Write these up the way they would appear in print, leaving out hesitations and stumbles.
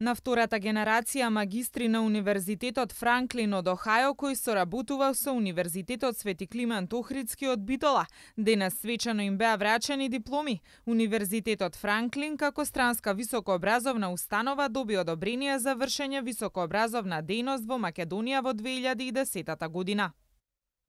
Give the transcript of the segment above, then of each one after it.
На втората генерација магистри на Универзитетот Франклин од Охајо, кој соработувал со Универзитетот Свети Климент Охридски од Битола, денес свечано им беа врачени дипломи. Универзитетот Франклин како странска високообразовна установа доби одобрение за вршење високообразовна дејност во Македонија во 2010 година.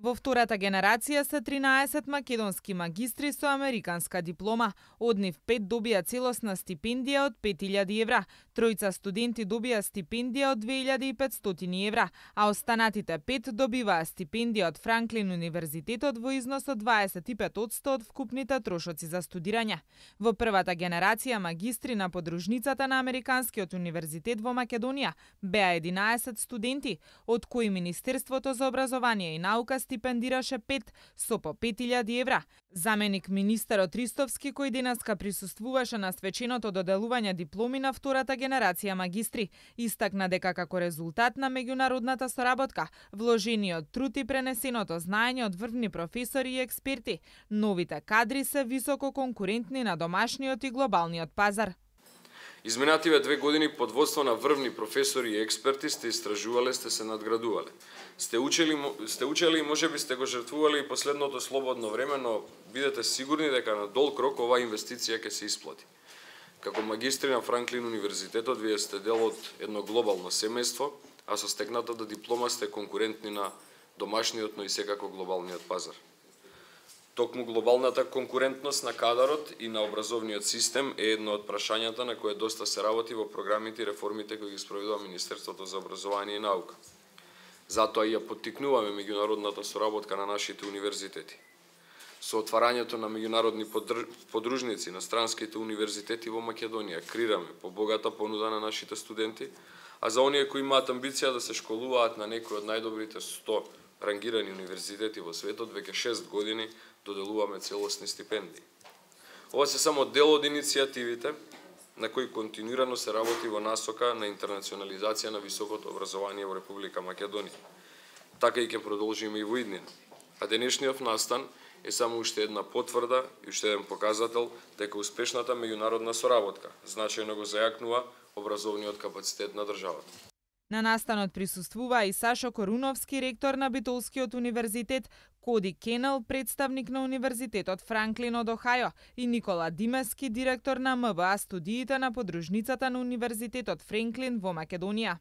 Во втората генерација се 13 македонски магистри со американска диплома. Од нив 5 добија целосна стипендија од 5000 евра, тројца студенти добија стипендија од 2500 евра, а останатите 5 добиваа стипендија од Франклин универзитетот во износ од 25% од вкупните трошоци за студирање. Во првата генерација магистри на подружницата на Американскиот универзитет во Македонија беа 11 студенти, од кои Министерството за образование и наука стипендираше 5 со по 5000 евра. Заменик министерот Ристовски, кој денеска присуствуваше на свеченото доделување дипломи на втората генерација магистри, истакна дека како резултат на меѓународната соработка, вложениот труд и пренесеното знаење од врвни професори и експерти, новите кадри се високо конкурентни на домашниот и глобалниот пазар. Изминативе 2 години под водство на врвни професори и експерти сте истражувале, сте се надградувале. Сте учели и можеби сте го жртвувале и последното слободно време, но бидете сигурни дека на дол крок оваа инвестиција ќе се исплати. Како магистри на Франклин универзитетот, вие сте дел од едно глобално семејство, а со стекнатата диплома сте конкурентни на домашниот, но и секако глобалниот пазар. Токму глобалната конкурентност на кадарот и на образовниот систем е едно од прашањата на кое доста се работи во програмите и реформите кои ги спроведува Министерството за образование и наука. Затоа и ја поттикнуваме меѓународната соработка на нашите универзитети. Со отварањето на меѓународни подружници на странските универзитети во Македонија креираме побогата понуда на нашите студенти, а за оние кои имаат амбиција да се школуваат на некои од најдобрите 100 рангирани универзитети во светот, веќе 6 години доделуваме целосни стипендии. Ова се само дел од иницијативите на кои континуирано се работи во насока на интернационализација на високото образование во Република Македонија. Така и ќе продолжиме и во иднина. А денешниот настан е само уште една потврда и уште еден показател дека успешната меѓународна соработка значајно го зајакнува образовниот капацитет на државата. На настанот присуствува и Сашо Коруновски, ректор на Битолскиот универзитет, Коди Кенел, представник на Универзитетот Франклин од Охајо, и Никола Димески, директор на МБА студиите на подружницата на Универзитетот Франклин во Македонија.